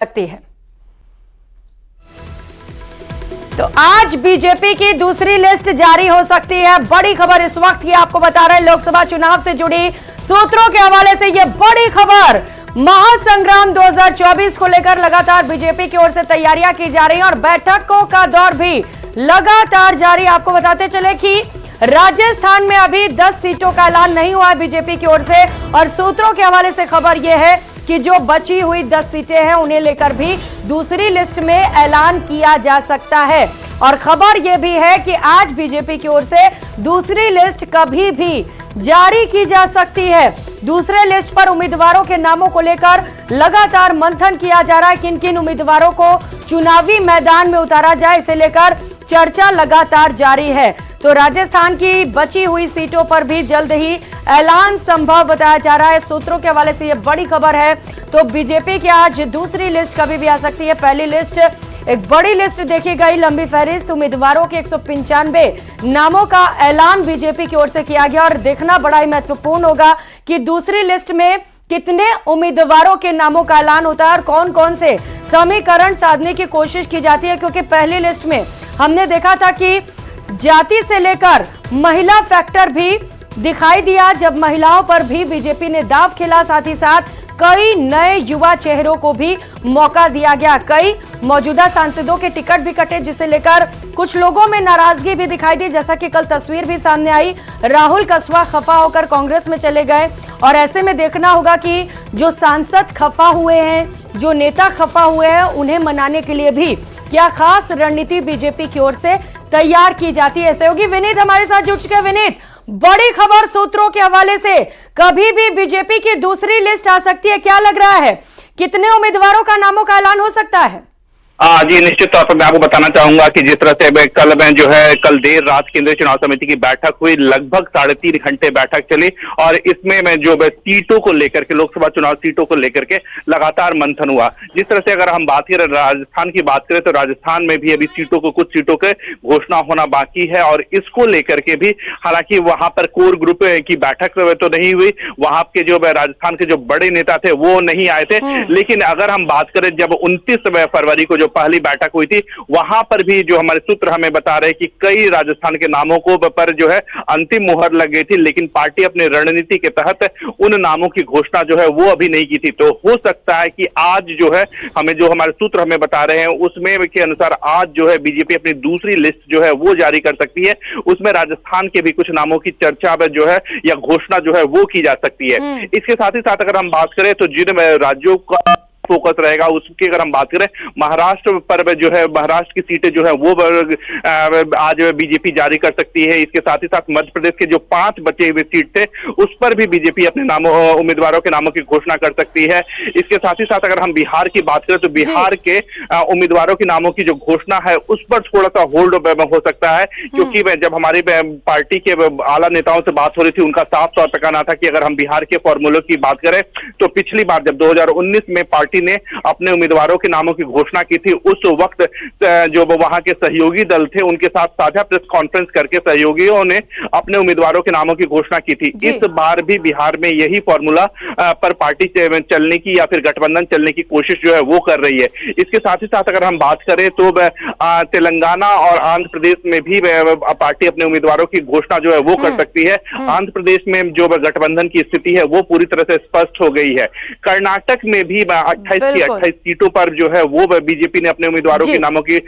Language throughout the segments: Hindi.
सकती है। तो आज बीजेपी की दूसरी लिस्ट जारी हो सकती है। बड़ी खबर इस वक्त ये आपको बता रहे हैं, लोकसभा चुनाव से जुड़ी सूत्रों के हवाले से यह बड़ी खबर। महासंग्राम 2024 को लेकर लगातार बीजेपी की ओर से तैयारियां की जा रही हैं और बैठकों का दौर भी लगातार जारी। आपको बताते चले कि राजस्थान में अभी 10 सीटों का ऐलान नहीं हुआ है बीजेपी की ओर से, और सूत्रों के हवाले से खबर यह है कि जो बची हुई 10 सीटें हैं उन्हें लेकर भी दूसरी लिस्ट में ऐलान किया जा सकता है। और खबर यह भी है कि आज बीजेपी की ओर से दूसरी लिस्ट कभी भी जारी की जा सकती है। दूसरे लिस्ट पर उम्मीदवारों के नामों को लेकर लगातार मंथन किया जा रहा है। किन किन उम्मीदवारों को चुनावी मैदान में उतारा जाए, इसे लेकर चर्चा लगातार जारी है। तो राजस्थान की बची हुई सीटों पर भी जल्द ही ऐलान संभव बताया जा रहा है। सूत्रों के हवाले से यह बड़ी खबर है। तो बीजेपी की आज दूसरी लिस्ट कभी भी आ सकती है। पहली लिस्ट एक बड़ी लिस्ट देखी गई, लंबी फहरिस्त उम्मीदवारों के 195 नामों का ऐलान बीजेपी की ओर से किया गया। और देखना बड़ा ही महत्वपूर्ण होगा कि दूसरी लिस्ट में कितने उम्मीदवारों के नामों का ऐलान होता है और कौन कौन से समीकरण साधने की कोशिश की जाती है। क्योंकि पहली लिस्ट में हमने देखा था कि जाति से लेकर महिला फैक्टर भी दिखाई दिया, जब महिलाओं पर भी बीजेपी ने दांव खेला। साथ ही साथ कई नए युवा चेहरों को भी मौका दिया गया। कई मौजूदा सांसदों के टिकट भी कटे, जिसे लेकर कुछ लोगों में नाराजगी भी दिखाई दी। जैसा कि कल तस्वीर भी सामने आई, राहुल कसवा खफा होकर कांग्रेस में चले गए। और ऐसे में देखना होगा कि जो सांसद खफा हुए हैं, जो नेता खफा हुए हैं, उन्हें मनाने के लिए भी क्या खास रणनीति बीजेपी की ओर से तैयार की जाती है। सहयोगी विनीत हमारे साथ जुड़ चुके हैं। विनीत, बड़ी खबर सूत्रों के हवाले से, कभी भी बीजेपी की दूसरी लिस्ट आ सकती है, क्या लग रहा है, कितने उम्मीदवारों का नामों का ऐलान हो सकता है? जी, निश्चित तौर पर मैं आपको बताना चाहूंगा कि जिस तरह से कल देर रात केंद्रीय चुनाव समिति की बैठक हुई, लगभग 3.5 घंटे बैठक चली और इसमें मैं जो सीटों को लेकर के, लोकसभा चुनाव सीटों को लेकर के लगातार मंथन हुआ। जिस तरह से अगर हम बात करें राजस्थान की बात करें तो राजस्थान में भी अभी कुछ सीटों के घोषणा होना बाकी है और इसको लेकर के भी हालांकि वहां पर कोर ग्रुप की बैठक तो नहीं हुई, वहां के जो राजस्थान के जो बड़े नेता थे वो नहीं आए थे। लेकिन अगर हम बात करें जब 29 फरवरी को जो पहली बैठक हुई थी, वहां पर भी जो हमारे सूत्र हमें बता रहे हैं कि कई राजस्थान के नामों को पर जो है अंतिम मुहर लग गई थी, लेकिन पार्टी अपनी रणनीति के तहत उन नामों की घोषणा जो है वो अभी नहीं की थी। तो हो सकता है कि आज जो है हमारे सूत्र हमें बता रहे हैं उसमें के अनुसार आज जो है बीजेपी अपनी दूसरी लिस्ट जो है वो जारी कर सकती है। उसमें राजस्थान के भी कुछ नामों की चर्चा जो है या घोषणा जो है वो की जा सकती है। इसके साथ ही साथ अगर हम बात करें तो जिन राज्यों का फोकस रहेगा उसकी अगर हम बात करें, महाराष्ट्र पर जो है महाराष्ट्र की सीटें जो है वो आज बीजेपी जारी कर सकती है। इसके साथ ही साथ मध्य प्रदेश के जो 5 बचे हुए सीट थे उस पर भी बीजेपी अपने नामों उम्मीदवारों के नामों की घोषणा कर सकती है। इसके साथ ही साथ अगर हम बिहार की बात करें तो बिहार के उम्मीदवारों के नामों की जो घोषणा है उस पर थोड़ा सा होल्ड हो सकता है, क्योंकि जब हमारी पार्टी के आला नेताओं से बात हो रही थी उनका साफ तौर पर कहना था कि अगर हम बिहार के फॉर्मूलों की बात करें तो पिछली बार जब 2019 में पार्टी ने अपने उम्मीदवारों के नामों की घोषणा की थी, उस वक्त जो वहां के सहयोगी दल थे उनके साथ साझा प्रेस कॉन्फ्रेंस करके सहयोगियों ने अपने उम्मीदवारों के नामों की घोषणा की थी। इस बार भी बिहार में यही फॉर्मूला पर पार्टी चलने की या फिर गठबंधन चलने की कोशिश जो है वो कर रही है। इसके साथ ही साथ अगर हम बात करें तो तेलंगाना और आंध्र प्रदेश में भी पार्टी अपने उम्मीदवारों की घोषणा जो है वो कर सकती है। आंध्र प्रदेश में जो गठबंधन की स्थिति है वो पूरी तरह से स्पष्ट हो गई है। कर्नाटक में भी 28 सीटों पर जो है वो बीजेपी ने अपने उम्मीदवारों के नामों की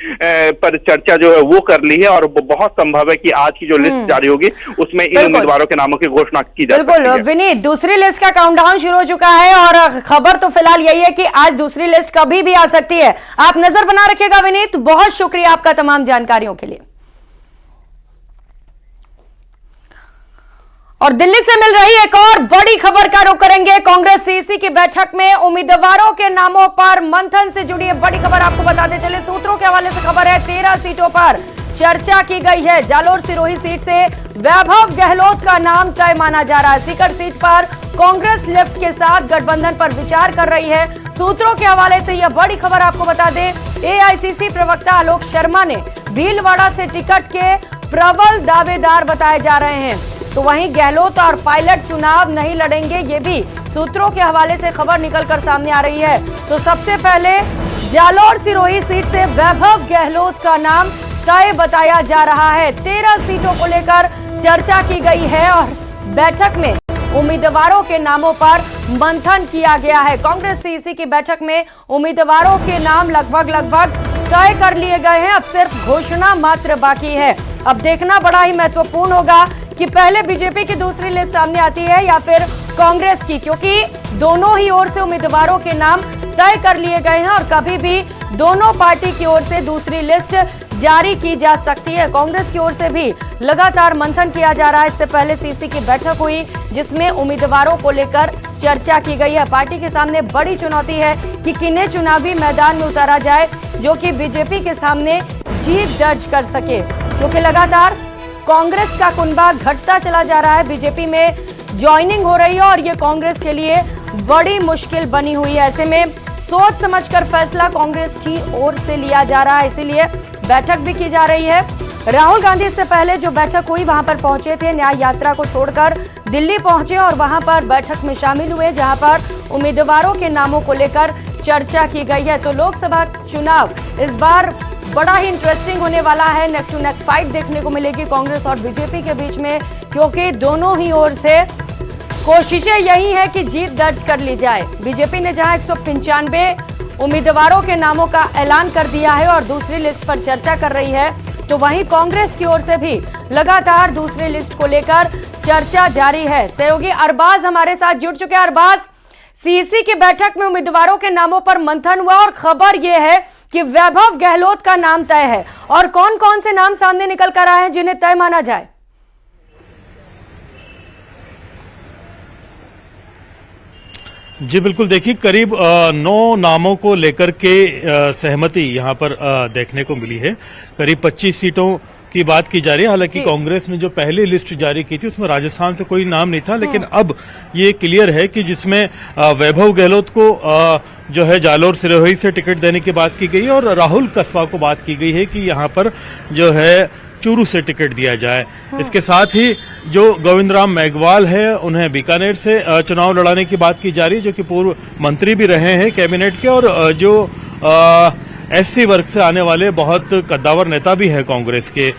पर चर्चा जो है वो कर ली है और बहुत संभव है कि आज की जो लिस्ट जारी होगी उसमें इन उम्मीदवारों के नामों की घोषणा की जा सकती है। विनीत, दूसरी लिस्ट का काउंटडाउन शुरू हो चुका है और खबर तो फिलहाल यही है कि आज दूसरी लिस्ट कभी भी आ सकती है। आप नजर बना रखिएगा विनीत, बहुत शुक्रिया आपका तमाम जानकारियों के लिए। और दिल्ली से मिल रही एक और बड़ी खबर का रुख करेंगे। कांग्रेस सीईसी की बैठक में उम्मीदवारों के नामों पर मंथन से जुड़ी एक बड़ी खबर आपको बताते चले। सूत्रों के हवाले से खबर है, 13 सीटों पर चर्चा की गई है। जालोर सिरोही सीट से वैभव गहलोत का नाम तय माना जा रहा है। सीकर सीट पर कांग्रेस लेफ्ट के साथ गठबंधन पर विचार कर रही है। सूत्रों के हवाले से यह बड़ी खबर आपको बता दें, एआईसीसी प्रवक्ता आलोक शर्मा ने भीलवाड़ा से टिकट के प्रबल दावेदार बताए जा रहे हैं। तो वहीं गहलोत और पायलट चुनाव नहीं लड़ेंगे, ये भी सूत्रों के हवाले से खबर निकलकर सामने आ रही है। तो सबसे पहले जालौर सिरोही सीट से वैभव गहलोत का नाम तय बताया जा रहा है। 13 सीटों को लेकर चर्चा की गई है और बैठक में उम्मीदवारों के नामों पर मंथन किया गया है। कांग्रेस सीईसी की बैठक में उम्मीदवारों के नाम लगभग तय कर लिए गए हैं, अब सिर्फ घोषणा मात्र बाकी है। अब देखना बड़ा ही महत्वपूर्ण होगा कि पहले बीजेपी की दूसरी लिस्ट सामने आती है या फिर कांग्रेस की, क्योंकि दोनों ही ओर से उम्मीदवारों के नाम तय कर लिए गए हैं और कभी भी दोनों पार्टी की ओर से दूसरी लिस्ट जारी की जा सकती है। कांग्रेस की ओर से भी लगातार मंथन किया जा रहा है। इससे पहले सीसी की बैठक हुई जिसमें उम्मीदवारों को लेकर चर्चा की गई है। पार्टी के सामने बड़ी चुनौती है कि किन्हें चुनावी मैदान में उतारा जाए जो कि बीजेपी के सामने जीत दर्ज कर सके, क्योंकि लगातार कांग्रेस का कुनबा घटता चला जा रहा है। बीजेपी में ज्वाइनिंग हो रही है और ये कांग्रेस के लिए बड़ी मुश्किल बनी हुई है। ऐसे में सोच समझकर फैसला कांग्रेस की ओर से लिया जा रहा है, इसीलिए बैठक भी की जा रही है। राहुल गांधी से पहले जो बैठक हुई वहां पर पहुंचे थे, न्याय यात्रा को छोड़कर दिल्ली पहुंचे और वहां पर बैठक में शामिल हुए जहां पर उम्मीदवारों के नामों को लेकर चर्चा की गई है। तो लोकसभा चुनाव इस बार बड़ा ही इंटरेस्टिंग होने वाला है। नेक टू नेक फाइट देखने को मिलेगी कांग्रेस और बीजेपी के बीच में, क्योंकि दोनों ही ओर से कोशिशें यही है कि जीत दर्ज कर ली जाए। बीजेपी ने जहां 195 उम्मीदवारों के नामों का ऐलान कर दिया है और दूसरी लिस्ट पर चर्चा कर रही है, तो वहीं कांग्रेस की ओर से भी लगातार दूसरी लिस्ट को लेकर चर्चा जारी है। सहयोगी अरबाज हमारे साथ जुड़ चुके हैं। अरबाज, सीईसी की बैठक में उम्मीदवारों के नामों पर मंथन हुआ और खबर यह है कि वैभव गहलोत का नाम तय है, और कौन कौन से नाम सामने निकल कर आए हैं जिन्हें तय माना जाए? जी बिल्कुल, देखिए करीब 9 नामों को लेकर के सहमति यहां पर देखने को मिली है। करीब 25 सीटों की बात की जा रही है। हालांकि कांग्रेस ने जो पहली लिस्ट जारी की थी उसमें राजस्थान से कोई नाम नहीं था, लेकिन अब ये क्लियर है कि जिसमें वैभव गहलोत को जो है जालौर सिरोही से टिकट देने की बात की गई है और राहुल कसवा को बात की गई है कि यहां पर जो है चूरू से टिकट दिया जाए। इसके साथ ही जो गोविंद राम मेघवाल है उन्हें बीकानेर से चुनाव लड़ाने की बात की जा रही है, जो कि पूर्व मंत्री भी रहे हैं कैबिनेट के और जो एससी वर्ग से आने वाले बहुत कद्दावर नेता भी है कांग्रेस के।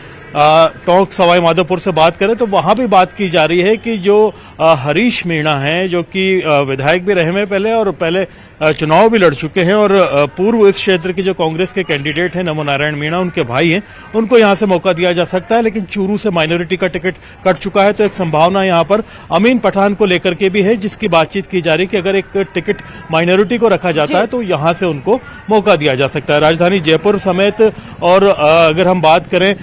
टोंक सवाई माधोपुर से बात करें तो वहां भी बात की जा रही है कि जो हरीश मीणा हैं, जो कि विधायक भी रहे हैं पहले और पहले चुनाव भी लड़ चुके हैं और पूर्व इस क्षेत्र के जो कांग्रेस के कैंडिडेट हैं नमो नारायण मीणा, उनके भाई हैं, उनको यहां से मौका दिया जा सकता है। लेकिन चूरू से माइनॉरिटी का टिकट कट चुका है, तो एक संभावना यहां पर अमीन पठान को लेकर के भी है, जिसकी बातचीत की जा रही है कि अगर एक टिकट माइनॉरिटी को रखा जाता है तो यहां से उनको मौका दिया जा सकता है। राजधानी जयपुर समेत और अगर हम बात करें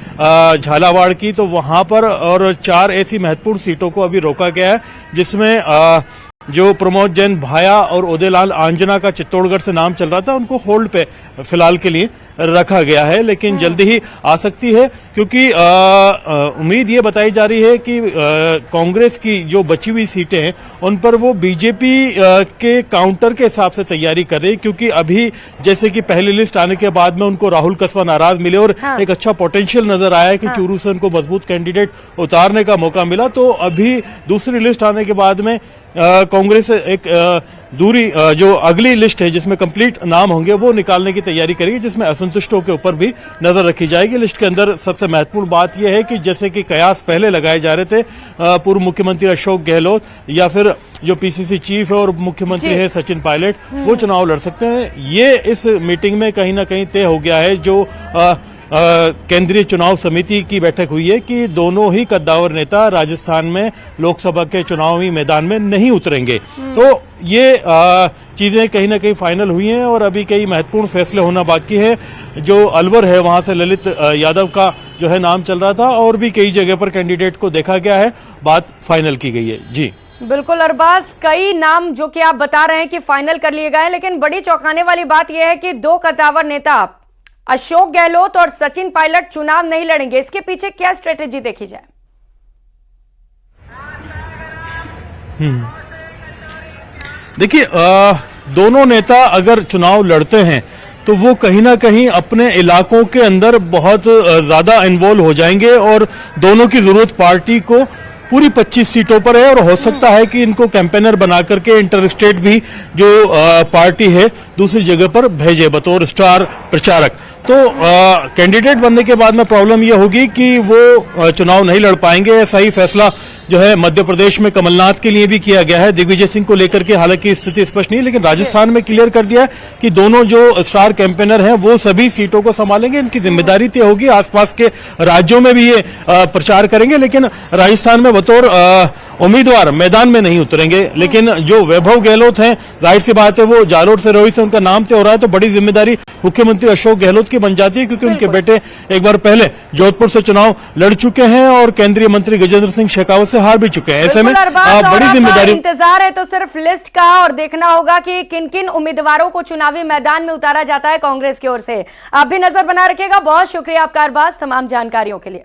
झालावाड़ की तो वहां पर और 4 ऐसी महत्वपूर्ण सीटों को अभी रोका गया है, जिसमें जो प्रमोद जैन भाया और उदयलाल आंजना का चित्तौड़गढ़ से नाम चल रहा था उनको होल्ड पे फिलहाल के लिए रखा गया है, लेकिन जल्दी ही आ सकती है, क्योंकि उम्मीद ये बताई जा रही है कि कांग्रेस की जो बची हुई सीटें हैं उन पर वो बीजेपी के काउंटर के हिसाब से तैयारी कर रही है, क्योंकि अभी जैसे कि पहली लिस्ट आने के बाद में उनको राहुल कसवा नाराज मिले और एक अच्छा पोटेंशियल नजर आया कि चूरू से उनको मजबूत कैंडिडेट उतारने का मौका मिला, तो अभी दूसरी लिस्ट आने के बाद में कांग्रेस एक दूरी जो अगली लिस्ट है जिसमें कंप्लीट नाम होंगे वो निकालने की तैयारी करेगी, जिसमें असंतुष्टों के ऊपर भी नजर रखी जाएगी। लिस्ट के अंदर सबसे महत्वपूर्ण बात यह है कि जैसे कि कयास पहले लगाए जा रहे थे, पूर्व मुख्यमंत्री अशोक गहलोत या फिर जो पीसीसी चीफ है और मुख्यमंत्री है सचिन पायलट, वो चुनाव लड़ सकते हैं। ये इस मीटिंग में कहीं ना कहीं तय हो गया है। जो केंद्रीय चुनाव समिति की बैठक हुई है कि दोनों ही कद्दावर नेता राजस्थान में लोकसभा के चुनावी मैदान में नहीं उतरेंगे, तो ये चीजें कहीं ना कहीं फाइनल हुई हैं और अभी कई महत्वपूर्ण फैसले होना बाकी है। जो अलवर है वहां से ललित यादव का जो है नाम चल रहा था और भी कई जगह पर कैंडिडेट को देखा गया है, बात फाइनल की गई है। जी बिल्कुल अरबाज, कई नाम जो कि आप बता रहे हैं कि फाइनल कर लिए गए हैं, लेकिन बड़ी चौंकाने वाली बात यह है कि 2 कद्दावर नेता अशोक गहलोत और सचिन पायलट चुनाव नहीं लड़ेंगे। इसके पीछे क्या स्ट्रेटेजी देखी जाए? देखिए, दोनों नेता अगर चुनाव लड़ते हैं तो वो कहीं ना कहीं अपने इलाकों के अंदर बहुत ज्यादा इन्वॉल्व हो जाएंगे और दोनों की जरूरत पार्टी को पूरी 25 सीटों पर है और हो सकता है कि इनको कैंपेनर बना करके इंटर स्टेट भी जो पार्टी है दूसरी जगह पर भेजे बतौर स्टार प्रचारक। तो कैंडिडेट बनने के बाद में प्रॉब्लम यह होगी कि वो चुनाव नहीं लड़ पाएंगे। ऐसा ही फैसला जो है मध्य प्रदेश में कमलनाथ के लिए भी किया गया है दिग्विजय सिंह को लेकर के। हालांकि स्थिति स्पष्ट नहीं है, लेकिन राजस्थान में क्लियर कर दिया है कि दोनों जो स्टार कैंपेनर हैं वो सभी सीटों को संभालेंगे। इनकी जिम्मेदारी तय होगी। आसपास के राज्यों में भी ये प्रचार करेंगे, लेकिन राजस्थान में बतौर उम्मीदवार मैदान में नहीं उतरेंगे। लेकिन जो वैभव गहलोत हैं, जाहिर सी बात है वो जालोर से रोहित से उनका नाम तय हो रहा है, तो बड़ी जिम्मेदारी मुख्यमंत्री अशोक गहलोत की बन जाती है, क्योंकि उनके बेटे एक बार पहले जोधपुर से चुनाव लड़ चुके हैं और केंद्रीय मंत्री गजेंद्र सिंह शेखावत से हार भी चुके हैं। ऐसे में बड़ी जिम्मेदारी इंतजार है तो सिर्फ लिस्ट का, और देखना होगा कि किन किन उम्मीदवारों को चुनावी मैदान में उतारा जाता है कांग्रेस की ओर से। आप भी नजर बना रखिएगा। बहुत शुक्रिया आपका अरबाज तमाम जानकारियों के लिए।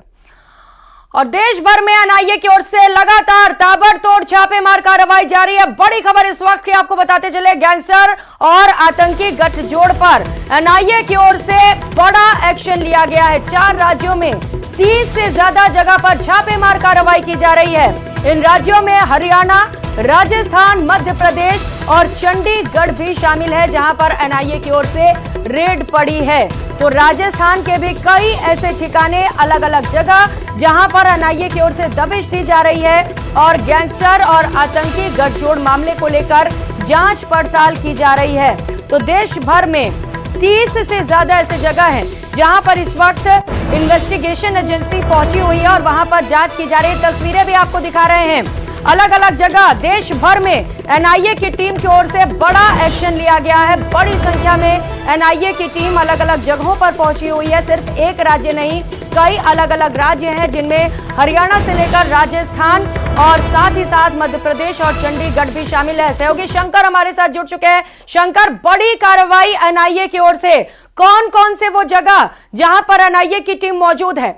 और देश भर में एनआईए की ओर से लगातार ताबड़तोड़ छापेमार कार्रवाई जारी है। बड़ी खबर इस वक्त की आपको बताते चले, गैंगस्टर और आतंकी गठजोड़ पर एनआईए की ओर से बड़ा एक्शन लिया गया है। 4 राज्यों में 30 से ज्यादा जगह पर छापेमार कार्रवाई की जा रही है। इन राज्यों में हरियाणा, राजस्थान, मध्य प्रदेश और चंडीगढ़ भी शामिल है, जहां पर एनआईए की ओर से रेड पड़ी है। तो राजस्थान के भी कई ऐसे ठिकाने, अलग अलग जगह जहां पर एनआईए की ओर से दबिश दी जा रही है और गैंगस्टर और आतंकी गठजोड़ मामले को लेकर जांच पड़ताल की जा रही है। तो देश भर में 30 से ज्यादा ऐसे जगह हैं जहां पर इस वक्त इन्वेस्टिगेशन एजेंसी पहुंची हुई है और वहां पर जांच की जा रही है। तस्वीरें भी आपको दिखा रहे हैं। अलग अलग जगह देश भर में एनआईए की टीम की ओर से बड़ा एक्शन लिया गया है। बड़ी संख्या में एनआईए की टीम अलग अलग जगहों पर पहुंची हुई है। सिर्फ एक राज्य नहीं, कई अलग अलग राज्य हैं, जिनमें हरियाणा से लेकर राजस्थान और साथ ही साथ मध्य प्रदेश और चंडीगढ़ भी शामिल है। सहयोगी शंकर हमारे साथ जुड़ चुके हैं। शंकर, बड़ी कार्रवाई एनआईए की ओर से, कौन कौन से वो जगह जहां पर एनआईए की टीम मौजूद है?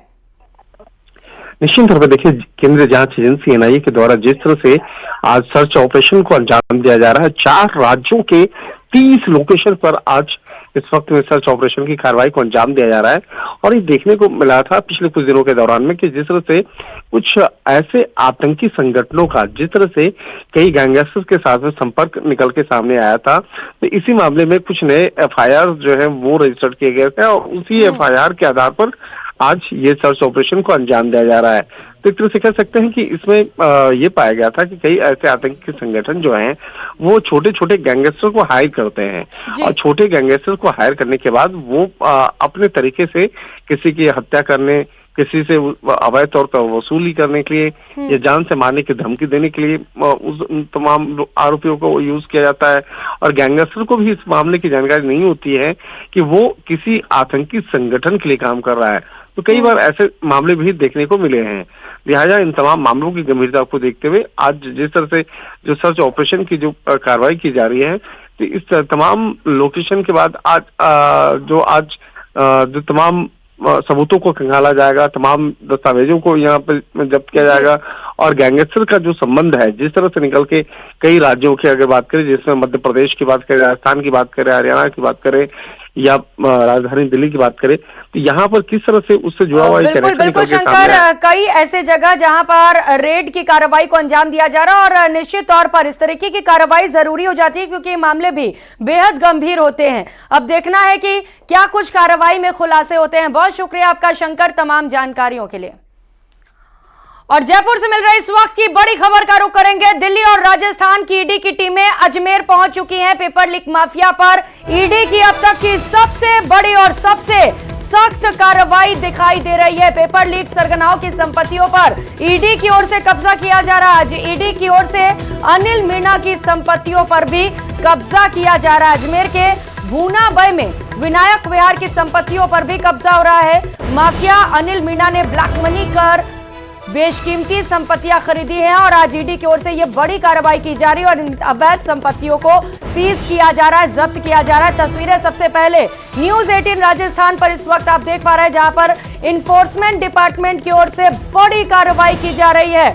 निश्चित तौर पर देखिए, केंद्रीय जांच एजेंसी एनआईए के द्वारा जिस तरह से आज सर्च ऑपरेशन को अंजाम दिया जा रहा है, 4 राज्यों के 30 लोकेशन पर आज इस वक्त में सर्च ऑपरेशन की कार्रवाई को अंजाम दिया जा रहा है। और ये देखने को मिला था पिछले कुछ दिनों के दौरान में कि जिस तरह से कुछ ऐसे आतंकी संगठनों का जिस तरह से कई गैंगस्टर्स के साथ में संपर्क निकल के सामने आया था, तो इसी मामले में कुछ नए एफआईआर जो है वो रजिस्टर्ड किए गए थे और उसी एफआईआर के आधार पर आज ये सर्च ऑपरेशन को अंजाम दिया जा रहा है। तो एक तरह से कह सकते हैं कि इसमें ये पाया गया था कि कई ऐसे आतंकी संगठन जो हैं वो छोटे छोटे गैंगस्टर को हायर करते हैं और छोटे गैंगस्टर को हायर करने के बाद वो अपने तरीके से किसी की हत्या करने, किसी से अवैध तौर पर वसूली करने के लिए या जान से मारने की धमकी देने के लिए उस तमाम आरोपियों को यूज किया जाता है। और गैंगस्टर को भी इस मामले की जानकारी नहीं होती है कि वो किसी आतंकी संगठन के लिए काम कर रहा है। तो कई बार ऐसे मामले भी देखने को मिले हैं। लिहाजा इन तमाम मामलों की गंभीरता को देखते हुए आज जिस तरह से जो सर्च ऑपरेशन की जो कार्रवाई की जा रही है, तो इस तमाम लोकेशन के बाद आज जो तमाम सबूतों को खंगाला जाएगा, तमाम दस्तावेजों को यहाँ पर जब्त किया जाएगा और गैंगस्टर का जो संबंध है जिस तरह से निकल के कई राज्यों की अगर बात करें, जिसमें मध्य प्रदेश की बात करें, राजस्थान की बात करें, हरियाणा की बात करें या राजधानी दिल्ली की बात करें, तो यहाँ पर किस तरह से उससे जुड़ा हुआ बिल्कुल शंकर, कई ऐसे जगह जहां पर रेड की कार्रवाई को अंजाम दिया जा रहा है और निश्चित तौर पर इस तरीके की कार्रवाई जरूरी हो जाती है क्योंकि मामले भी बेहद गंभीर होते हैं। अब देखना है कि क्या कुछ कार्रवाई में खुलासे होते हैं। बहुत शुक्रिया आपका शंकर तमाम जानकारियों के लिए। और जयपुर से मिल रही इस वक्त की बड़ी खबर का रुख करेंगे। दिल्ली और राजस्थान की ईडी की टीमें अजमेर पहुंच चुकी हैं। पेपर लीक माफिया पर ईडी की अब तक की सबसे बड़ी और सबसे सख्त कार्रवाई दिखाई दे रही है। पेपर लीक सरगनाओं की संपत्तियों पर ईडी की ओर से कब्जा किया जा रहा है। आज ईडी की ओर से अनिल मीणा की संपत्तियों पर भी कब्जा किया जा रहा है। अजमेर के भूनाबई में विनायक विहार की संपत्तियों पर भी कब्जा हो रहा है। माफिया अनिल मीणा ने ब्लैक मनी कर बेशकीमती संपत्तियां खरीदी हैं और आज ईडी की ओर से यह बड़ी कार्रवाई की जा रही है और इन अवैध संपत्तियों को सीज किया जा रहा है, जब्त किया जा रहा है। तस्वीरें सबसे पहले न्यूज 18 राजस्थान पर इस वक्त आप देख पा रहे हैं, जहां पर इन्फोर्समेंट डिपार्टमेंट की ओर से बड़ी कार्रवाई की जा रही है।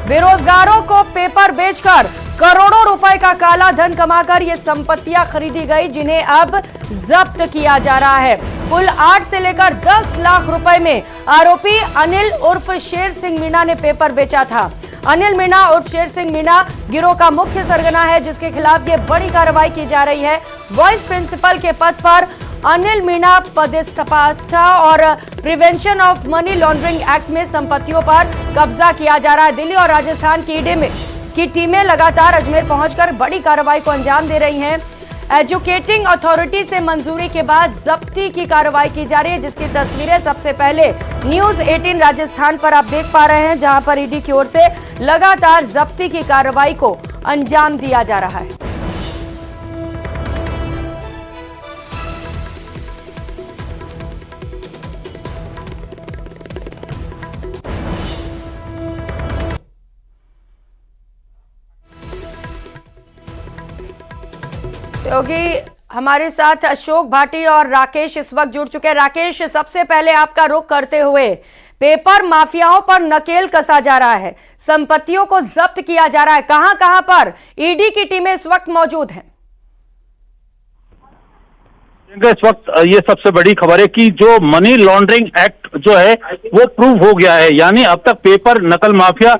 बेरोजगारों को पेपर बेचकर करोड़ों रुपए का काला धन कमाकर ये संपत्तियां खरीदी गई, जिन्हें अब जब्त किया जा रहा है। कुल 8 से लेकर 10 लाख रुपए में आरोपी अनिल उर्फ शेर सिंह मीणा ने पेपर बेचा था। अनिल मीणा उर्फ शेर सिंह मीणा गिरोह का मुख्य सरगना है, जिसके खिलाफ ये बड़ी कार्रवाई की जा रही है। वाइस प्रिंसिपल के पद पर अनिल मीणा पदस्थापित था और prevention of money laundering act में संपत्तियों पर कब्जा किया जा रहा है। दिल्ली और राजस्थान की टीमें लगातार अजमेर पहुंचकर बड़ी कार्रवाई को अंजाम दे रही हैं। एजुकेटिंग अथॉरिटी से मंजूरी के बाद जब्ती की कार्रवाई की जा रही है, जिसकी तस्वीरें सबसे पहले न्यूज 18 राजस्थान पर आप देख पा रहे हैं, जहां पर ईडी की ओर से लगातार जब्ती की कार्रवाई को अंजाम दिया जा रहा है। क्योंकि हमारे साथ अशोक भाटी और राकेश इस वक्त जुड़ चुके हैं। राकेश, सबसे पहले आपका रुख करते हुए, पेपर माफियाओं पर नकेल कसा जा रहा है, संपत्तियों को जब्त किया जा रहा है, कहां पर ईडी की टीमें इस वक्त मौजूद हैं? इस वक्त ये सबसे बड़ी खबर है कि जो मनी लॉन्ड्रिंग एक्ट जो है वो प्रूव हो गया है, यानी अब तक पेपर नकल माफिया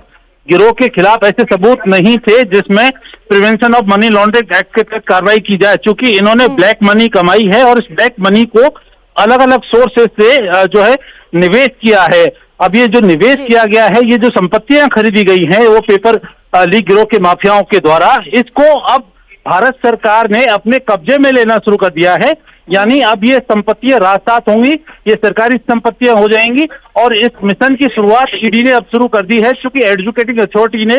गिरोह के खिलाफ ऐसे सबूत नहीं थे जिसमें prevention of money laundering act के तहत कार्रवाई की जाए, क्योंकि इन्होंने ब्लैक मनी कमाई है और इस ब्लैक मनी को अलग अलग सोर्सेस से जो है निवेश किया है। अब ये जो निवेश किया गया है, ये जो संपत्तियां खरीदी गई हैं वो पेपर लीक गिरोह के माफियाओं के द्वारा, इसको अब भारत सरकार ने अपने कब्जे में लेना शुरू कर दिया है। यानी अब ये संपत्तियां रास्तात होंगी, ये सरकारी संपत्तियां हो जाएंगी और इस मिशन की शुरुआत ईडी ने अब शुरू कर दी है, क्योंकि एजुकेटिंग अथॉरिटी ने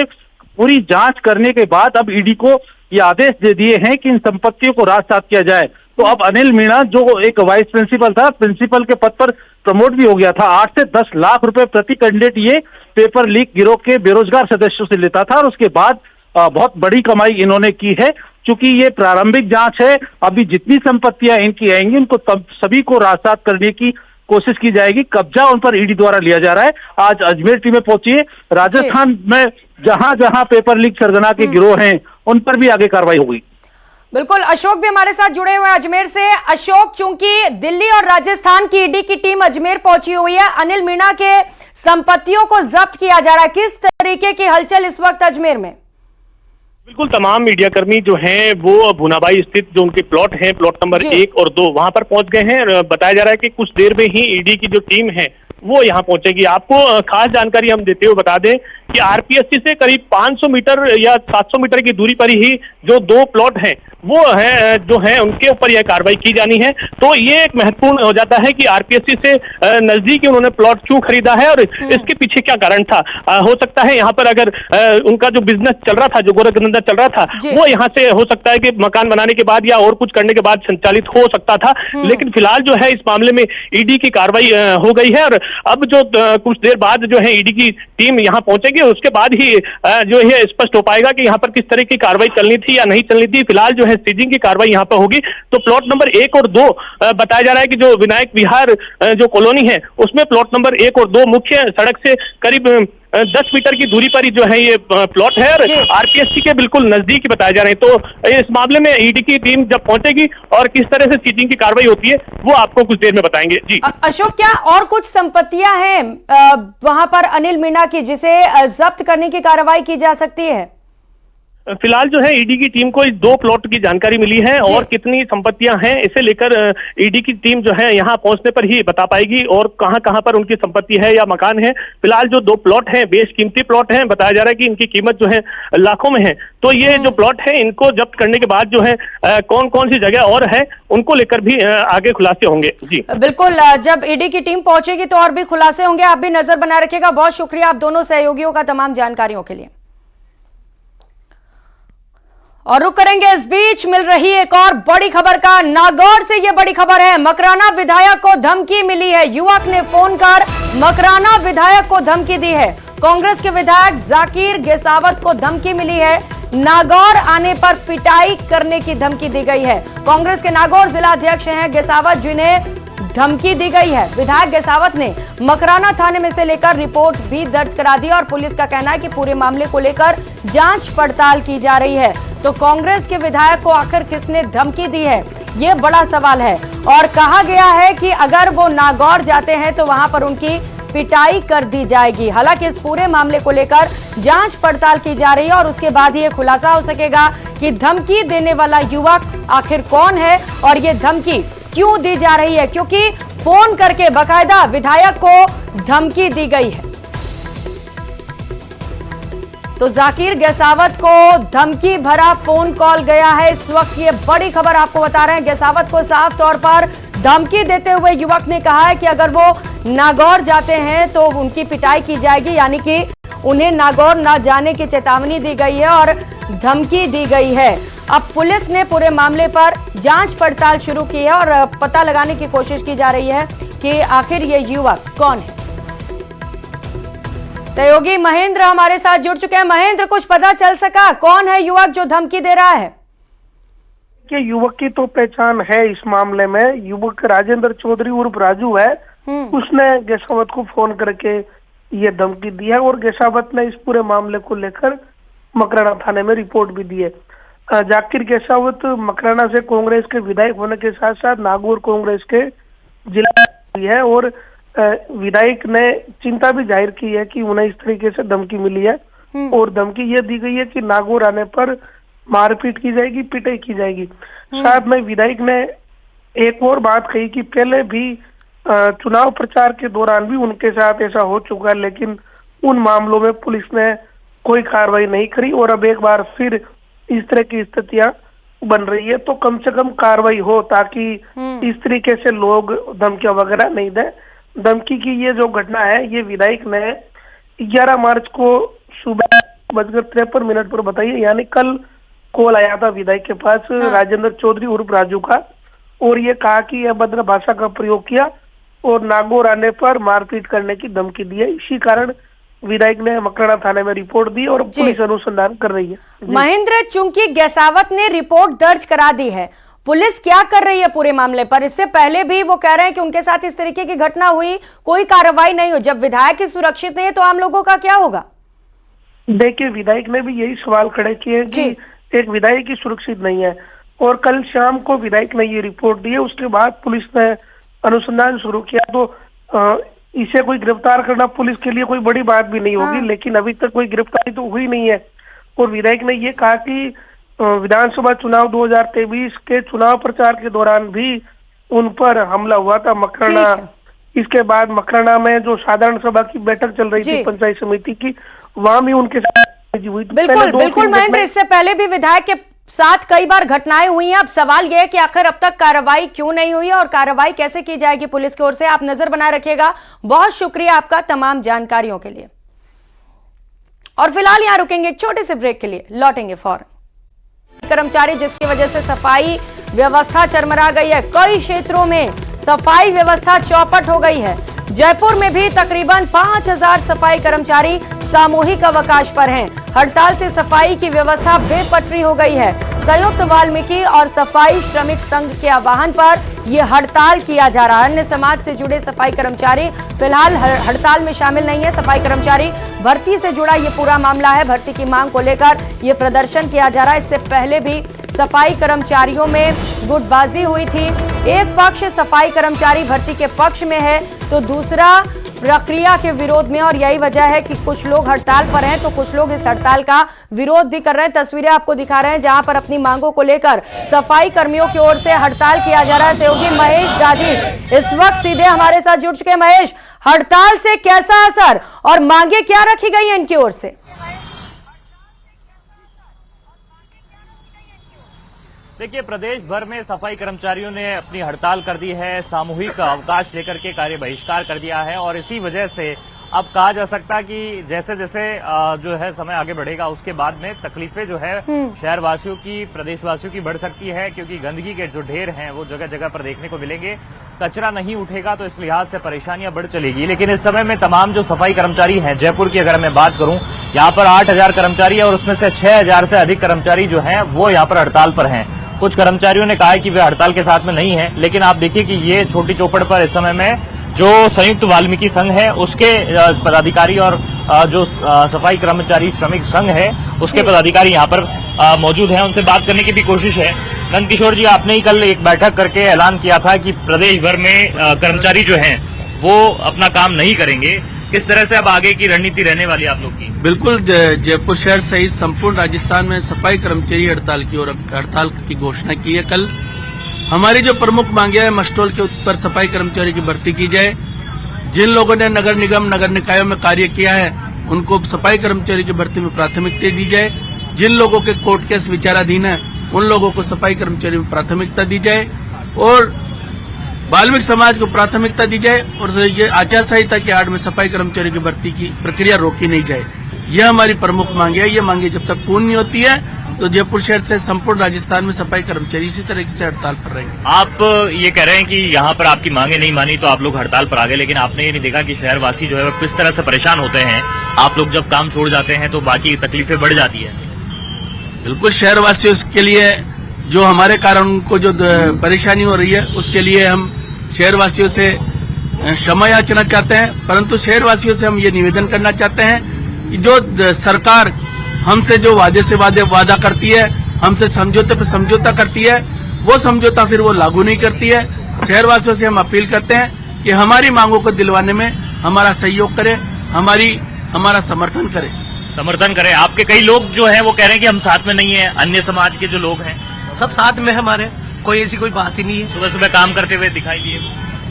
पूरी जांच करने के बाद अब ईडी को ये आदेश दे दिए हैं कि इन संपत्तियों को रास्तात किया जाए। तो अब अनिल मीणा जो एक वाइस प्रिंसिपल था, प्रिंसिपल के पद पर प्रमोट भी हो गया था। 8 से 10 लाख रुपए प्रति कैंडिडेट ये पेपर लीक गिरोह के बेरोजगार सदस्यों से लेता था और उसके बाद बहुत बड़ी कमाई इन्होंने की है। चूंकि ये प्रारंभिक जांच है, अभी जितनी संपत्तियां इनकी आएंगी उनको सभी को रास्तात करने की कोशिश की जाएगी। कब्जा उन पर ईडी द्वारा लिया जा रहा है। आज अजमेर टीमें पहुंची है। राजस्थान में जहां जहां पेपर लीक सरगना के गिरोह हैं उन पर भी आगे कार्रवाई होगी। बिल्कुल, अशोक भी हमारे साथ जुड़े हुए हैं अजमेर से। अशोक, चूंकि दिल्ली और राजस्थान की ईडी की टीम अजमेर पहुंची हुई है, अनिल मीणा के संपत्तियों को जब्त किया जा रहा है, किस तरीके की हलचल इस वक्त अजमेर में? बिल्कुल, तमाम मीडिया कर्मी जो हैं वो भुनाबाई स्थित जो उनके प्लॉट हैं, प्लॉट नंबर 1 और 2, वहां पर पहुंच गए हैं। बताया जा रहा है कि कुछ देर में ही ईडी की जो टीम है वो यहाँ पहुंचेगी। आपको खास जानकारी हम देते हुए बता दें कि आरपीएससी से करीब 500 मीटर या 700 मीटर की दूरी पर ही जो 2 प्लॉट हैं वो है जो है उनके ऊपर यह कार्रवाई की जानी है। तो ये एक महत्वपूर्ण हो जाता है कि आरपीएससी से नजदीक उन्होंने प्लॉट क्यों खरीदा है और इसके पीछे क्या कारण था। हो सकता है यहाँ पर अगर उनका जो बिजनेस चल रहा था, जो गोरखधंधा चल रहा था, वो यहाँ से हो सकता है कि मकान बनाने के बाद या और कुछ करने के बाद संचालित हो सकता था। लेकिन फिलहाल जो है इस मामले में ईडी की कार्रवाई हो गई है और अब जो कुछ देर बाद जो है ईडी की टीम यहाँ पहुंचेगी, उसके बाद ही जो है स्पष्ट हो पाएगा कि यहाँ पर किस तरह की कार्रवाई चलनी थी या नहीं चलनी थी। फिलहाल जो है सीजिंग की कार्रवाई यहाँ पर होगी। तो प्लॉट नंबर 1 और 2 बताया जा रहा है कि जो विनायक विहार जो कॉलोनी है उसमें प्लॉट नंबर 1 और 2 मुख्य सड़क से करीब 10 मीटर की दूरी पर ही जो है ये प्लॉट है और आरपीएससी के बिल्कुल नजदीक बताया जा रहे हैं। तो इस मामले में ईडी की टीम जब पहुंचेगी और किस तरह से सीजिंग की कार्रवाई होती है वो आपको कुछ देर में बताएंगे। जी अशोक, क्या और कुछ संपत्तियां हैं वहां पर अनिल मीणा की जिसे जब्त करने की कार्रवाई की जा सकती है? फिलहाल जो है ईडी की टीम को इस 2 प्लॉट की जानकारी मिली है और कितनी संपत्तियां हैं इसे लेकर ईडी की टीम जो है यहाँ पहुंचने पर ही बता पाएगी और कहां कहां पर उनकी संपत्ति है या मकान है। फिलहाल जो 2 प्लॉट हैं बेशकीमती प्लॉट हैं, बताया जा रहा है कि इनकी कीमत जो है लाखों में है। तो ये जो प्लॉट है इनको जब्त करने के बाद जो है कौन कौन सी जगह और है उनको लेकर भी आगे खुलासे होंगे। जी बिल्कुल, जब ईडी की टीम पहुंचेगी तो और भी खुलासे होंगे। आप भी नजर बनाए रखिएगा। बहुत शुक्रिया आप दोनों सहयोगियों का तमाम जानकारियों के लिए। और रुक करेंगे इस बीच मिल रही एक और बड़ी खबर का। नागौर से यह बड़ी खबर है, मकराना विधायक को धमकी मिली है। युवक ने फोन कर मकराना विधायक को धमकी दी है। कांग्रेस के विधायक जाकिर गेसावत को धमकी मिली है। नागौर आने पर पिटाई करने की धमकी दी गई है। कांग्रेस के नागौर जिला अध्यक्ष हैं गेसावत, जिन्हें धमकी दी गई है। विधायक गेसावत ने मकराना थाने में से लेकर रिपोर्ट भी दर्ज करा दी और पुलिस का कहना है कि पूरे मामले को लेकर जांच पड़ताल की जा रही है। तो कांग्रेस के विधायक को आखिर किसने धमकी दी है, ये बड़ा सवाल है। और कहा गया है कि अगर वो नागौर जाते हैं तो वहां पर उनकी पिटाई कर दी जाएगी। हालांकि इस पूरे मामले को लेकर जांच पड़ताल की जा रही है और उसके बाद ही ये खुलासा हो सकेगा कि धमकी देने वाला युवक आखिर कौन है और ये धमकी क्यों दी जा रही है, क्योंकि फोन करके बाकायदा विधायक को धमकी दी गई है। तो जाकिर गैसावत को धमकी भरा फोन कॉल गया है। इस वक्त ये बड़ी खबर आपको बता रहे हैं। गैसावत को साफ तौर पर धमकी देते हुए युवक ने कहा है कि अगर वो नागौर जाते हैं तो उनकी पिटाई की जाएगी, यानी कि उन्हें नागौर ना जाने की चेतावनी दी गई है और धमकी दी गई है। अब पुलिस ने पूरे मामले पर जांच पड़ताल शुरू की है और पता लगाने की कोशिश की जा रही है कि आखिर ये युवक कौन है। सहयोगी महेंद्र हमारे साथ जुड़ चुके हैं। महेंद्र, कुछ पता चल सका कौन है युवक जो धमकी दे रहा है? कि युवक की तो पहचान है इस मामले में। युवक राजेंद्र चौधरी उर्फ राजू है। उसने गैसावत को फोन करके ये धमकी दी है और गैसावत ने इस पूरे मामले को लेकर मकराना थाने में रिपोर्ट भी दी है। जाकिर गैसावत मकराना से कांग्रेस के विधायक होने के साथ साथ नागौर कांग्रेस के जिला है और विधायक ने चिंता भी जाहिर की है कि उन्हें इस तरीके से धमकी मिली है और धमकी ये दी गई है कि नागौर आने पर मारपीट की जाएगी, पिटाई की जाएगी। साथ में विधायक ने एक और बात कही कि पहले भी चुनाव प्रचार के दौरान भी उनके साथ ऐसा हो चुका है, लेकिन उन मामलों में पुलिस ने कोई कार्रवाई नहीं करी और अब एक बार फिर इस तरह की स्थितियां बन रही है। तो कम से कम कार्रवाई हो ताकि इस तरीके से लोग धमकियां वगैरह नहीं दें। धमकी की ये जो घटना है ये विधायक ने 11 मार्च को सुबह 5:53 पर बताई है, यानी कल कॉल आया था विधायक के पास राजेंद्र चौधरी उर्फ राजू का और ये कहा कि अभद्र भाषा का प्रयोग किया और नागौर आने पर मारपीट करने की धमकी दी है। इसी कारण विधायक ने मकराना थाने में रिपोर्ट दी और पुलिस अनुसंधान कर रही है। महेंद्र, चूंकि गैसावत ने रिपोर्ट दर्ज करा दी है, पुलिस क्या कर रही है पूरे मामले पर? इससे पहले भी वो कह रहे हैं कि उनके साथ इस तरीके की घटना हुई, कोई कार्रवाई नहीं हो। जब विधायक ही सुरक्षित नहीं है तो आम लोगों का क्या होगा? देखिए, विधायक ने भी यही सवाल खड़े किए कि एक विधायक ही सुरक्षित नहीं है और कल शाम को विधायक ने ये रिपोर्ट दी है। उसके बाद पुलिस ने अनुसंधान शुरू किया। तो इसे कोई गिरफ्तार करना पुलिस के लिए कोई बड़ी बात भी नहीं होगी, लेकिन अभी तक कोई गिरफ्तारी तो हुई नहीं है। और विधायक ने ये कहा कि विधानसभा चुनाव 2023 के चुनाव प्रचार के दौरान भी उन पर हमला हुआ था मकराना। इसके बाद मकराना में जो साधारण सभा की बैठक चल रही थी पंचायत समिति की, वहां भी उनके साथ हुई। बिल्कुल बिल्कुल महेंद्र, इससे पहले भी विधायक के साथ कई बार घटनाएं हुई हैं। अब सवाल यह है कि आखिर अब तक कार्रवाई क्यों नहीं हुई और कार्रवाई कैसे की जाएगी पुलिस की ओर से? आप नजर बनाए रखिएगा। बहुत शुक्रिया आपका तमाम जानकारियों के लिए। और फिलहाल यहां रुकेंगे एक छोटे से ब्रेक के लिए, लौटेंगे फौरन। कर्मचारी जिसकी वजह से सफाई व्यवस्था चरमरा गई है, कई क्षेत्रों में सफाई व्यवस्था चौपट हो गई है। जयपुर में भी तकरीबन 5000 सफाई कर्मचारी सामूहिक अवकाश पर हैं। हड़ताल से सफाई की व्यवस्था बेपटरी हो गई है। संयुक्त वाल्मीकि और सफाई श्रमिक संघ के आह्वान पर यह हड़ताल किया जा रहा है। अन्य समाज से जुड़े सफाई कर्मचारी फिलहाल हड़ताल में शामिल नहीं है। सफाई कर्मचारी भर्ती से जुड़ा ये पूरा मामला है। भर्ती की मांग को लेकर यह प्रदर्शन किया जा रहा है। इससे पहले भी सफाई कर्मचारियों में गुटबाजी हुई थी। एक पक्ष सफाई कर्मचारी भर्ती के पक्ष में है तो दूसरा प्रक्रिया के विरोध में, और यही वजह है कि कुछ लोग हड़ताल पर हैं तो कुछ लोग इस हड़ताल का विरोध भी कर रहे हैं। तस्वीरें आपको दिखा रहे हैं जहां पर अपनी मांगों को लेकर सफाई कर्मियों की ओर से हड़ताल किया जा रहा है। सहयोगी महेश गाजी इस वक्त सीधे हमारे साथ जुड़ चुके हैं। महेश, हड़ताल से कैसा असर और मांगे क्या रखी गई है इनकी ओर से? देखिए, प्रदेश भर में सफाई कर्मचारियों ने अपनी हड़ताल कर दी है, सामूहिक अवकाश लेकर के कार्य बहिष्कार कर दिया है और इसी वजह से अब कहा जा सकता है कि जैसे जैसे जो है समय आगे बढ़ेगा उसके बाद में तकलीफें जो है शहरवासियों की, प्रदेशवासियों की बढ़ सकती है, क्योंकि गंदगी के जो ढेर हैं वो जगह जगह पर देखने को मिलेंगे। कचरा नहीं उठेगा तो इस लिहाज से परेशानियां बढ़ चलेगी। लेकिन इस समय में तमाम जो सफाई कर्मचारी हैं, जयपुर की अगर मैं बात करूं, यहाँ पर 8000 कर्मचारी है और उसमें से 6000 से अधिक कर्मचारी जो हैं वो यहाँ पर हड़ताल पर हैं। कुछ कर्मचारियों ने कहा है कि वे हड़ताल के साथ में नहीं है, लेकिन आप देखिए कि ये छोटी चौपड़ पर इस समय में जो संयुक्त वाल्मीकि संघ है उसके पदाधिकारी और जो सफाई कर्मचारी श्रमिक संघ है उसके पदाधिकारी यहाँ पर मौजूद हैं। उनसे बात करने की भी कोशिश है। नंदकिशोर जी, आपने ही कल एक बैठक करके ऐलान किया था कि प्रदेश भर में कर्मचारी जो हैं वो अपना काम नहीं करेंगे। किस तरह से अब आगे की रणनीति रहने वाली है आप लोग की? बिल्कुल, जयपुर शहर सहित संपूर्ण राजस्थान में सफाई कर्मचारी हड़ताल की और हड़ताल की घोषणा की है। कल हमारी जो प्रमुख मांगे है, मस्टोल के ऊपर सफाई कर्मचारी की भर्ती की जाए। जिन लोगों ने नगर निगम नगर निकायों में कार्य किया है उनको सफाई कर्मचारी की भर्ती में प्राथमिकता दी जाए। जिन लोगों के कोर्ट केस विचाराधीन है उन लोगों को सफाई कर्मचारी में प्राथमिकता दी जाए और वाल्मीकि समाज को प्राथमिकता दी जाए और ये आचार संहिता की आड़ में सफाई कर्मचारी की भर्ती की प्रक्रिया रोकी नहीं जाए। यह हमारी प्रमुख मांगे है। ये मांगे जब तक पूर्ण नहीं होती है तो जयपुर शहर से संपूर्ण राजस्थान में सफाई कर्मचारी इसी तरह से हड़ताल पर रहेंगे। आप ये कह रहे हैं कि यहाँ पर आपकी मांगे नहीं मानी तो आप लोग हड़ताल पर आ गए, लेकिन आपने ये नहीं देखा कि शहरवासी जो है वो किस तरह से परेशान होते हैं। आप लोग जब काम छोड़ जाते हैं तो बाकी तकलीफें बढ़ जाती है। बिल्कुल, शहरवासियों के लिए जो हमारे कारण उनको जो परेशानी हो रही है उसके लिए हम शहरवासियों से क्षमा याचना चाहते हैं, परंतु शहरवासियों से हम ये निवेदन करना चाहते हैं कि जो सरकार हमसे जो वादा करती है, हमसे समझौते पे समझौता करती है, वो समझौता फिर वो लागू नहीं करती है। शहरवासियों से हम अपील करते हैं कि हमारी मांगों को दिलवाने में हमारा सहयोग करें, हमारा समर्थन करें। आपके कई लोग जो हैं वो कह रहे हैं कि हम साथ में नहीं है, अन्य समाज के जो लोग हैं सब साथ में हमारे, कोई ऐसी कोई बात ही नहीं है। सुबह सुबह काम करते हुए दिखाई दिए?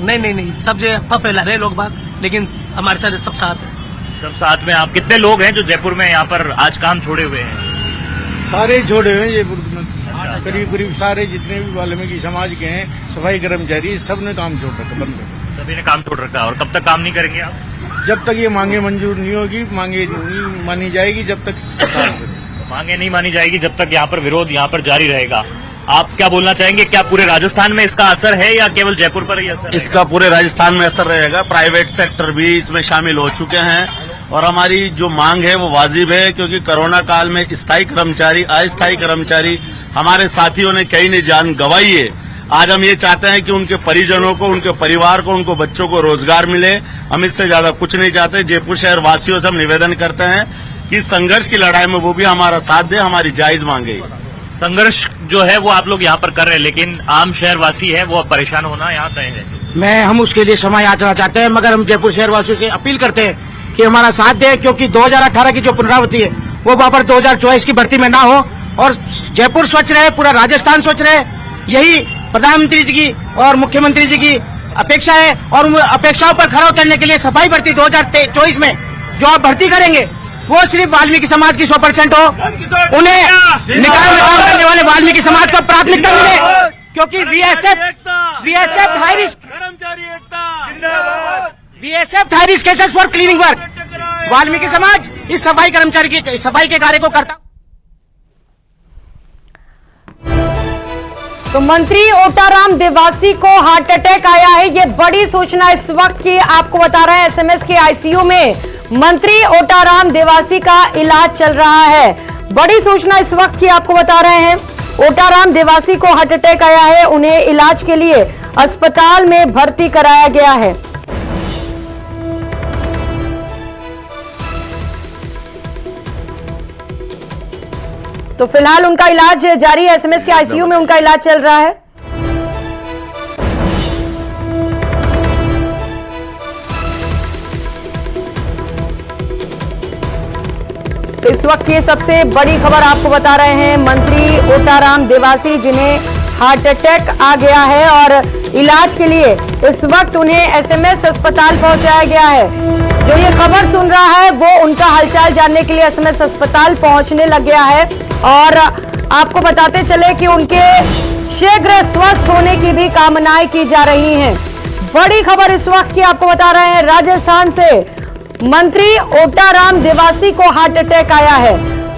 नहीं, सब जो अफवाह फैला रहे लोग बात, लेकिन हमारे साथ सब साथ है। सब साथ में। आप कितने लोग हैं जो जयपुर में यहाँ पर आज काम छोड़े हुए हैं? सारे छोड़े हुए हैं जयपुर में, करीब सारे जितने भी वाल्मीकि समाज के हैं सफाई कर्मचारी सबने काम छोड़ रखा, बंद कर। सभी ने काम छोड़ रखा। और कब तक काम नहीं करेंगे आप? जब तक ये मांगे मंजूर नहीं होगी, मांगे नहीं मानी जाएगी, जब तक मांगे नहीं मानी जाएगी जब तक यहाँ पर विरोध यहाँ पर जारी रहेगा। आप क्या बोलना चाहेंगे? क्या पूरे राजस्थान में इसका असर है या केवल जयपुर पर ही असर? इसका पूरे राजस्थान में असर रहेगा। प्राइवेट सेक्टर भी इसमें शामिल हो चुके हैं और हमारी जो मांग है वो वाजिब है, क्योंकि कोरोना काल में स्थायी कर्मचारी, अस्थायी कर्मचारी हमारे साथियों ने कई ने जान गंवाई है। आज हम ये चाहते हैं कि उनके परिजनों को, उनके परिवार को, उनको बच्चों को रोजगार मिले। हम इससे ज्यादा कुछ नहीं चाहते। जयपुर शहर वासियों से हम निवेदन करते हैं कि संघर्ष की लड़ाई में वो भी हमारा साथ दे, हमारी जायज मांगे। संघर्ष जो है वो आप लोग यहाँ पर कर रहे हैं, लेकिन आम शहरवासी है वो परेशान होना यहाँ तय है। हम उसके लिए क्षमा याचना चाहते हैं, मगर हम जयपुर शहरवासियों से अपील करते हैं कि हमारा साथ दें, क्योंकि 2018 की जो पुनरावृत्ति है वो वापस 2024 की भर्ती में ना हो और जयपुर स्वच्छ रहे, पूरा राजस्थान स्वच्छ रहे। यही प्रधानमंत्री जी की और मुख्यमंत्री जी की अपेक्षा है और उन अपेक्षाओं पर खरा उतरने के लिए सफाई भर्ती 2024 में जो आप भर्ती करेंगे वो सिर्फ वाल्मीकि समाज की 100% हो। उन्हें निकाय में काम करने वाले वाल्मीकि समाज को प्राथमिकता मिले, क्योंकि VSF high risk cases for cleaning work. Valmiki समाज इस सफाई कर्मचारी की सफाई के कार्य को करता। तो मंत्री ओटाराम देवासी को हार्ट अटैक आया है। ये बड़ी सूचना इस वक्त की आपको बता रहे हैं। एसएमएस के आईसीयू में मंत्री ओटाराम देवासी का इलाज चल रहा है। बड़ी सूचना इस वक्त की आपको बता रहे हैं। ओटाराम देवासी को हार्ट अटैक आया है, उन्हें इलाज के लिए अस्पताल में भर्ती कराया गया है। तो फिलहाल उनका इलाज जारी है। एसएमएस के आईसीयू में उनका इलाज चल रहा है। तो इस वक्त ये सबसे बड़ी खबर आपको बता रहे हैं। मंत्री ओटाराम देवासी जिन्हें हार्ट अटैक आ गया है और इलाज के लिए इस वक्त उन्हें एसएमएस अस्पताल पहुंचाया गया है। जो ये खबर सुन रहा है वो उनका हालचाल जानने के लिए एसएमएस अस्पताल पहुंचने लग गया है और आपको बताते चले कि उनके शीघ्र स्वस्थ होने की भी कामनाएं की जा रही हैं। बड़ी खबर इस वक्त की आपको बता रहे हैं। राजस्थान से मंत्री ओटाराम देवासी को हार्ट अटैक आया है।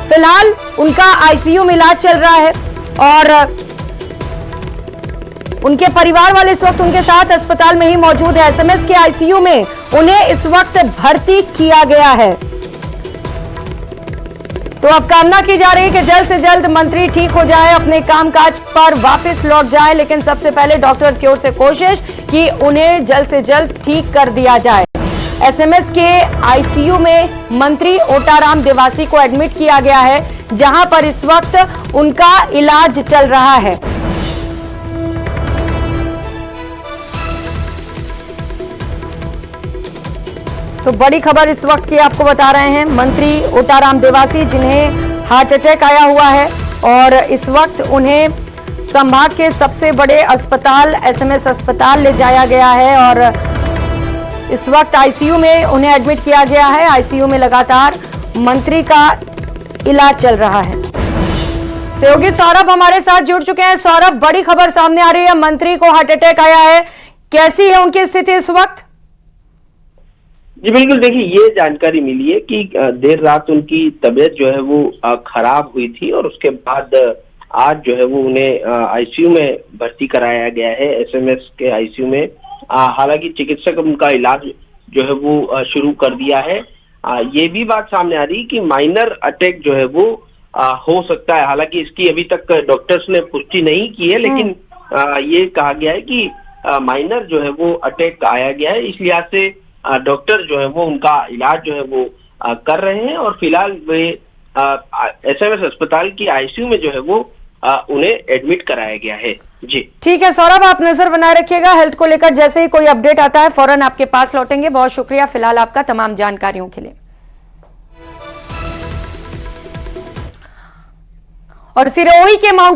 फिलहाल उनका आईसीयू में इलाज चल रहा है और उनके परिवार वाले इस वक्त उनके साथ अस्पताल में ही मौजूद है। एसएमएस के आईसीयू में उन्हें इस वक्त भर्ती किया गया है। तो अब कामना की जा रही है कि जल्द से जल्द मंत्री ठीक हो जाए, अपने कामकाज पर वापस लौट जाए, लेकिन सबसे पहले डॉक्टर्स की ओर से कोशिश कि उन्हें जल्द से जल्द ठीक कर दिया जाए। एसएमएस के आईसीयू में मंत्री ओटाराम देवासी को एडमिट किया गया है, जहां पर इस वक्त उनका इलाज चल रहा है। तो बड़ी खबर इस वक्त की आपको बता रहे हैं, मंत्री ओटाराम देवासी जिन्हें हार्ट अटैक आया हुआ है और इस वक्त उन्हें संभाग के सबसे बड़े अस्पताल एसएमएस अस्पताल ले जाया गया है और इस वक्त आईसीयू में उन्हें एडमिट किया गया है। आईसीयू में लगातार मंत्री का इलाज चल रहा है। सहयोगी सौरभ हमारे साथ जुड़ चुके हैं। सौरभ, बड़ी खबर सामने आ रही है, मंत्री को हार्ट अटैक आया है, कैसी है उनकी स्थिति इस वक्त? जी बिल्कुल, देखिए ये जानकारी मिली है कि देर रात उनकी तबीयत जो है वो खराब हुई थी और उसके बाद आज जो है वो उन्हें आईसीयू में भर्ती कराया गया है, एसएमएस के आईसीयू में। हालांकि चिकित्सक उनका इलाज जो है वो शुरू कर दिया है। ये भी बात सामने आ रही है कि माइनर अटैक जो है वो हो सकता है। हालांकि इसकी अभी तक डॉक्टर्स ने पुष्टि नहीं की है, लेकिन ये कहा गया है कि माइनर जो है वो अटैक आया गया है। इस लिहाज से डॉक्टर जो है वो उनका इलाज जो है वो कर रहे हैं और फिलहाल वे एसएमएस अस्पताल की आईसीयू में जो है वो उन्हें एडमिट कराया गया है। जी ठीक है सौरभ, आप नजर बनाए रखिएगा। हेल्थ को लेकर जैसे ही कोई अपडेट आता है फौरन आपके पास लौटेंगे। बहुत शुक्रिया फिलहाल आपका तमाम जानकारियों के लिए। और सिरोही के माउंट